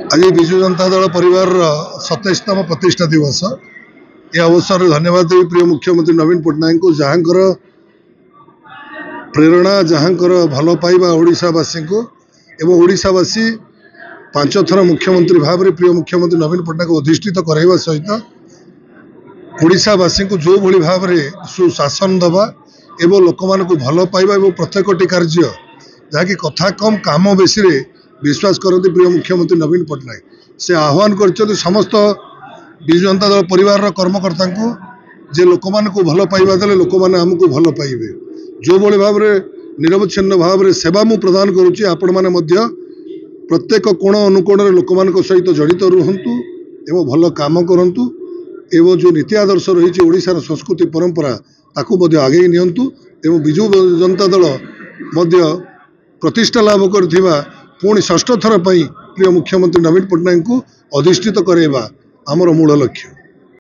आज विजु जनता दल परिवार 27तम प्रतिष्ठा दिवस ये अवसर में धन्यवाद देवी प्रिय मुख्यमंत्री नवीन पट्टनायक को जहाँकर प्रेरणा जहाँकर भल पाइबा ओडिशावासी को एवं ओडिशावासी 5 थर मुख्यमंत्री भाव में प्रिय मुख्यमंत्री नवीन पट्टनायक अधिष्ठित कराइबा सहित ओडिशावासी को जो भली भाव में सुशासन दबा एवं लोक मान भल पाइबा एवं प्रत्येक कार्य जहाँकि कथा कम काम बेसी रे विश्वास करते प्रिय मुख्यमंत्री नवीन पट्टनायक से आह्वान कर समस्त विजु जनता दल परिवार कर्मकर्ता को जे लोक मान भल पाइबा देले लोक मैंने आमको भल पाइबे जो भली भाव में निरवच्छिन्न भाव में सेवा मु प्रदान करुच्ची आपण मैंने प्रत्येक कोण अनुकोण लोक मान सहित जड़ित रुहतु एवं भल काम करंतु एवं जो नीति आदर्श रही ओडिशार संस्कृति परंपरा ताकू आगे नियंतु एवं विजु जनता दल प्रतिष्ठा लाभ कर पुणी 6ठ थर प्रिय मुख्यमंत्री नवीन पट्टनायक को अधिष्ठित कराइबा आमर मूल लक्ष्य।